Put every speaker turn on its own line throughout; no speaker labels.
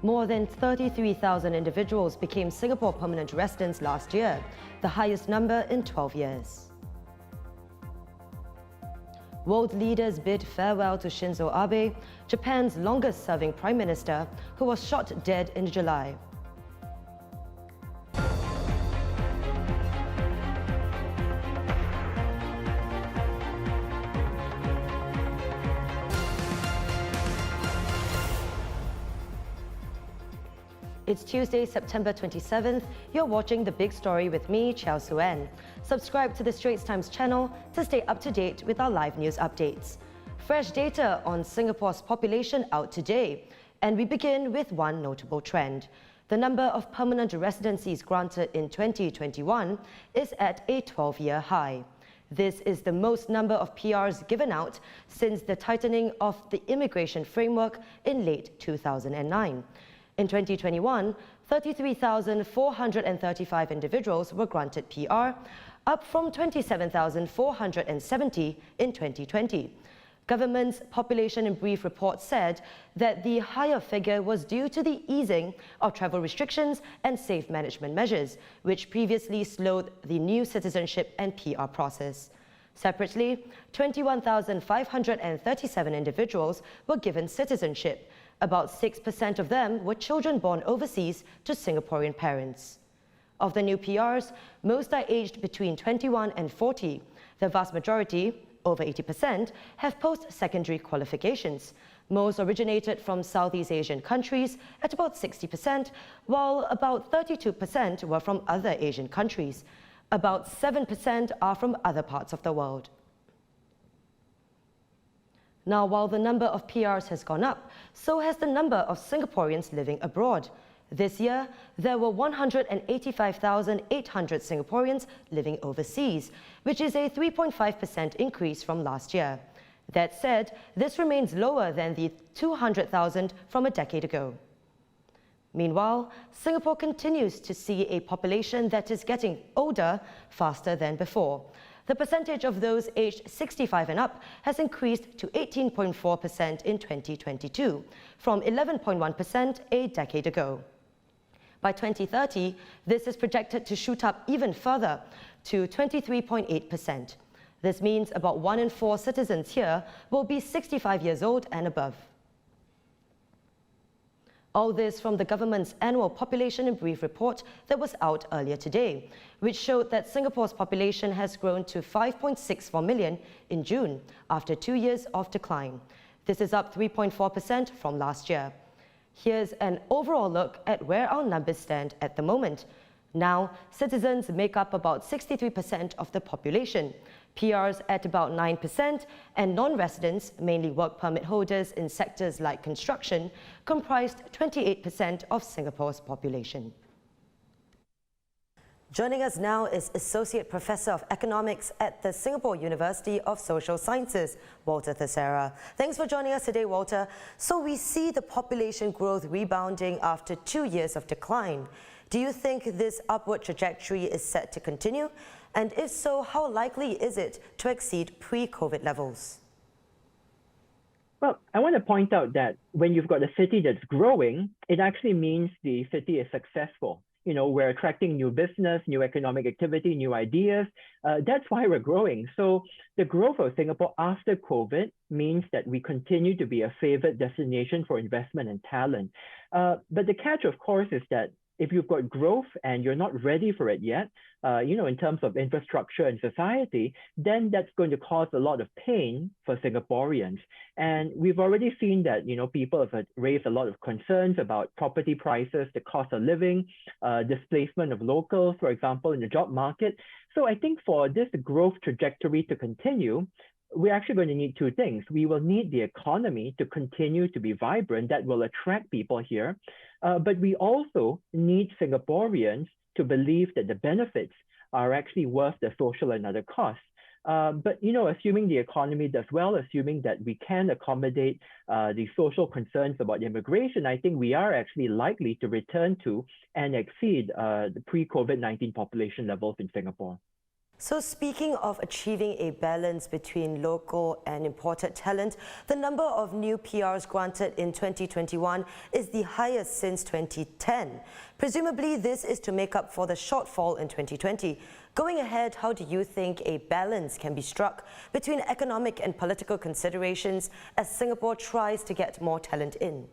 More than 33,000 individuals became Singapore permanent residents last year, the highest number in 12 years. World leaders bid farewell to Shinzo Abe, Japan's longest-serving prime minister, who was shot dead in July. It's Tuesday, September 27th. You're watching The Big Story with me, Chiao Suen. Subscribe to the Straits Times channel to stay up to date with our live news updates. Fresh data on Singapore's population out today. And we begin with one notable trend. The number of permanent residencies granted in 2021 is at a 12-year high. This is the most number of PRs given out since the tightening of the immigration framework in late 2009. In 2021, 33,435 individuals were granted PR, up from 27,470 in 2020. Government's Population in Brief report said that the higher figure was due to the easing of travel restrictions and safe management measures, which previously slowed the new citizenship and PR process. Separately, 21,537 individuals were given citizenship. About 6% of them were children born overseas to Singaporean parents. Of the new PRs, most are aged between 21 and 40. The vast majority, over 80%, have post-secondary qualifications. Most originated from Southeast Asian countries at about 60%, while about 32% were from other Asian countries. About 7% are from other parts of the world. Now, while the number of PRs has gone up, so has the number of Singaporeans living abroad. This year, there were 185,800 Singaporeans living overseas, which is a 3.5% increase from last year. That said, this remains lower than the 200,000 from a decade ago. Meanwhile, Singapore continues to see a population that is getting older faster than before. The percentage of those aged 65 and up has increased to 18.4% in 2022, from 11.1% a decade ago. By 2030, this is projected to shoot up even further to 23.8%. This means about 1 in 4 citizens here will be 65 years old and above. All this from the government's annual Population in Brief report that was out earlier today, which showed that Singapore's population has grown to 5.64 million in June after 2 years of decline. This is up 3.4% from last year. Here's an overall look at where our numbers stand at the moment. Now, citizens make up about 63% of the population, PRs at about 9%, and non-residents, mainly work permit holders in sectors like construction, comprised 28% of Singapore's population. Joining us now is Associate Professor of Economics at the Singapore University of Social Sciences, Walter Theseira. Thanks for joining us today, Walter. So we see the population growth rebounding after 2 years of decline. Do you think this upward trajectory is set to continue? And if so, how likely is it to exceed pre-COVID levels?
Well, I want to point out that when you've got a city that's growing, it actually means the city is successful. You know, we're attracting new business, new economic activity, new ideas. That's why we're growing. So the growth of Singapore after COVID means that we continue to be a favored destination for investment and talent. But the catch, of course, is that if you've got growth and you're not ready for it yet, in terms of infrastructure and society, then that's going to cause a lot of pain for Singaporeans. And we've already seen that, people have raised a lot of concerns about property prices, the cost of living, displacement of locals, for example, in the job market. So I think for this growth trajectory to continue, we're actually going to need two things. We will need the economy to continue to be vibrant. That will attract people here. But we also need Singaporeans to believe that the benefits are actually worth the social and other costs. But assuming the economy does well, assuming that we can accommodate the social concerns about immigration, I think we are actually likely to return to and exceed the pre-COVID-19 population levels in Singapore.
So speaking of achieving a balance between local and imported talent, the number of new PRs granted in 2021 is the highest since 2010. Presumably this is to make up for the shortfall in 2020. Going ahead, how do you think a balance can be struck between economic and political considerations as Singapore tries to get more talent in?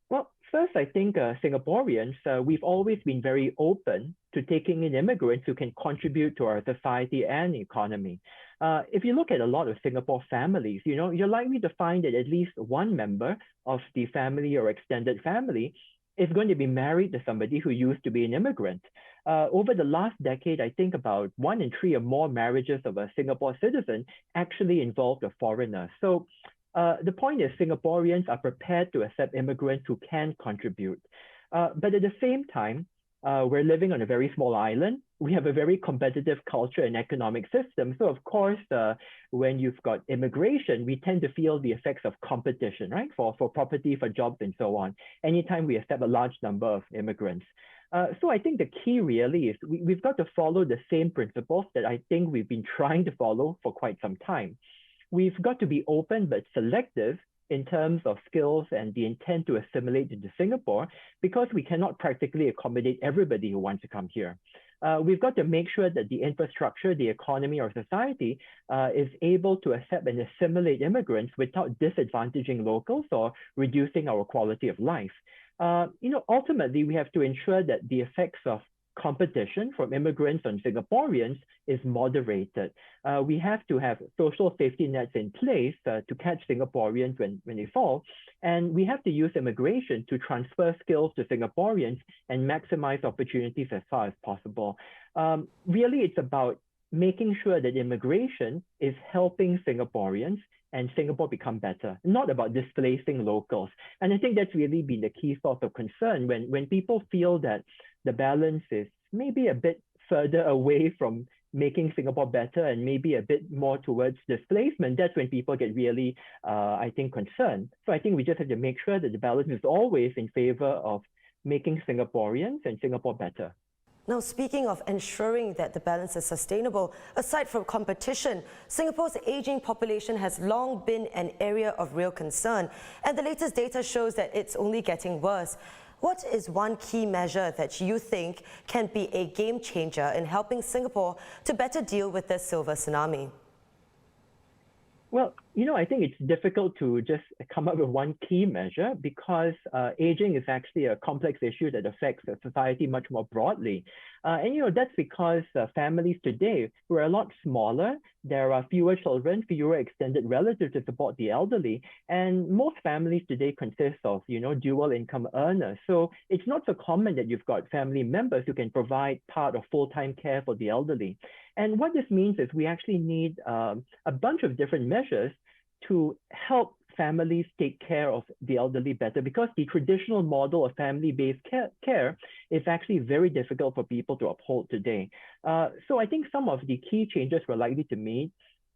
Well, first, I think Singaporeans, we've always been very open to taking in immigrants who can contribute to our society and economy. If you look at a lot of Singapore families, you're likely to find that at least one member of the family or extended family is going to be married to somebody who used to be an immigrant. Over the last decade, I think about 1 in 3 or more marriages of a Singapore citizen actually involved a foreigner. So the point is Singaporeans are prepared to accept immigrants who can contribute. But at the same time, we're living on a very small island. We have a very competitive culture and economic system. So of course, when you've got immigration, we tend to feel the effects of competition, right? For property, for jobs, and so on, anytime we accept a large number of immigrants. So I think the key really is we've got to follow the same principles that I think we've been trying to follow for quite some time. We've got to be open but selective in terms of skills and the intent to assimilate into Singapore, because we cannot practically accommodate everybody who wants to come here. We've got to make sure that the infrastructure, the economy, or society is able to accept and assimilate immigrants without disadvantaging locals or reducing our quality of life. Ultimately, we have to ensure that the effects of competition from immigrants on Singaporeans is moderated. We have to have social safety nets in place to catch Singaporeans when they fall. And we have to use immigration to transfer skills to Singaporeans and maximize opportunities as far as possible. Really, it's about making sure that immigration is helping Singaporeans and Singapore become better, not about displacing locals. And I think that's really been the key source of concern when people feel that the balance is maybe a bit further away from making Singapore better and maybe a bit more towards displacement. That's when people get really, I think, concerned. So I think we just have to make sure that the balance is always in favor of making Singaporeans and Singapore better.
Now, speaking of ensuring that the balance is sustainable, aside from competition, Singapore's aging population has long been an area of real concern, and the latest data shows that it's only getting worse. What is one key measure that you think can be a game changer in helping Singapore to better deal with the silver tsunami?
Well, I think it's difficult to just come up with one key measure because aging is actually a complex issue that affects society much more broadly. And that's because families today were a lot smaller. There are fewer children, fewer extended relatives to support the elderly. And most families today consist of, dual income earners. So it's not so common that you've got family members who can provide part of full-time care for the elderly. And what this means is we actually need a bunch of different measures to help families take care of the elderly better, because the traditional model of family-based care is actually very difficult for people to uphold today. So I think some of the key changes we're likely to meet,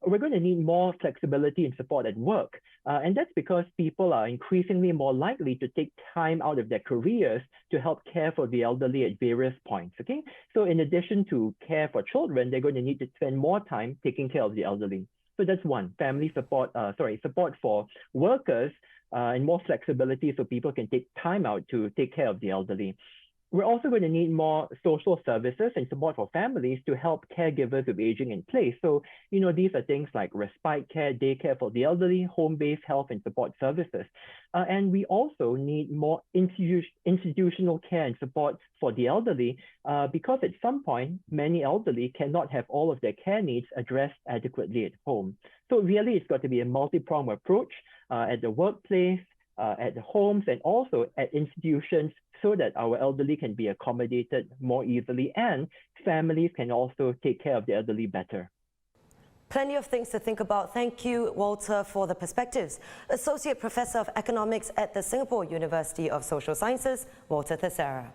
we're going to need more flexibility and support at work. And that's because people are increasingly more likely to take time out of their careers to help care for the elderly at various points, okay? So in addition to care for children, they're going to need to spend more time taking care of the elderly. So that's one, support for workers and more flexibility so people can take time out to take care of the elderly. We're also going to need more social services and support for families to help caregivers with aging in place. So, these are things like respite care, daycare for the elderly, home-based health and support services. And we also need more institutional care and support for the elderly because at some point, many elderly cannot have all of their care needs addressed adequately at home. So really, it's got to be a multi-pronged approach at the workplace, at the homes, and also at institutions, so that our elderly can be accommodated more easily and families can also take care of the elderly better.
Plenty of things to think about. Thank you, Walter, for the perspectives. Associate Professor of Economics at the Singapore University of Social Sciences, Walter Theseira.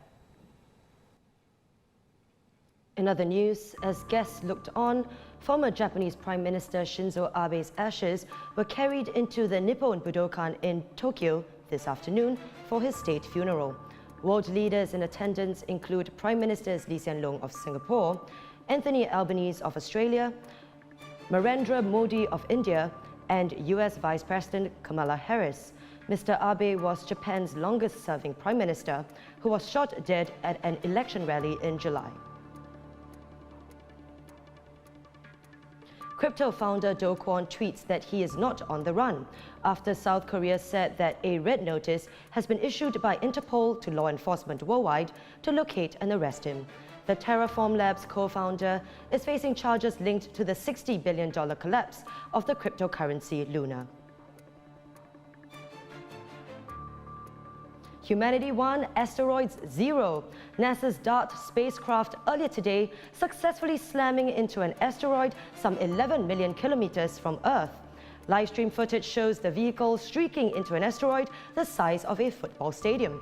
In other news, as guests looked on, former Japanese Prime Minister Shinzo Abe's ashes were carried into the Nippon Budokan in Tokyo this afternoon for his state funeral. World leaders in attendance include Prime Ministers Lee Hsien Loong of Singapore Anthony Albanese of Australia, Narendra Modi of India, and US Vice President Kamala Harris. Mr. Abe was Japan's longest-serving Prime Minister, who was shot dead at an election rally in July. Crypto founder KWON tweets that he is not on the run after South Korea said that a red notice has been issued by Interpol to law enforcement worldwide to locate and arrest him. The Terraform Labs co-founder is facing charges linked to the $60 billion collapse of the cryptocurrency Luna. Humanity 1, Asteroids 0. NASA's DART spacecraft earlier today successfully slamming into an asteroid some 11 million kilometers from Earth. Livestream footage shows the vehicle streaking into an asteroid the size of a football stadium.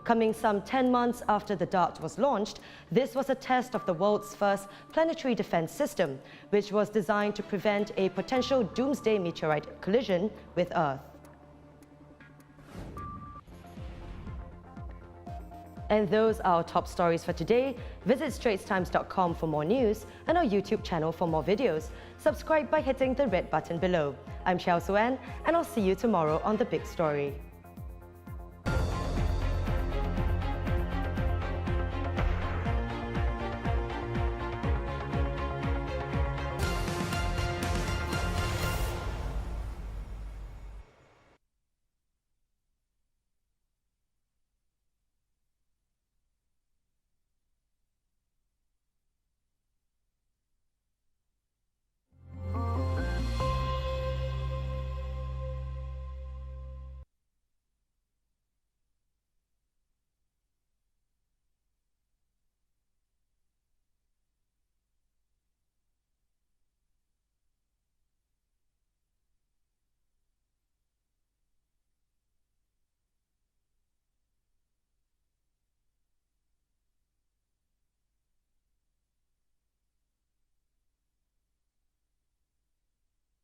Coming some 10 months after the DART was launched, this was a test of the world's first planetary defense system, which was designed to prevent a potential doomsday meteorite collision with Earth. And those are our top stories for today. Visit straitstimes.com for more news and our YouTube channel for more videos. Subscribe by hitting the red button below. I'm Xiao Suan, and I'll see you tomorrow on The Big Story.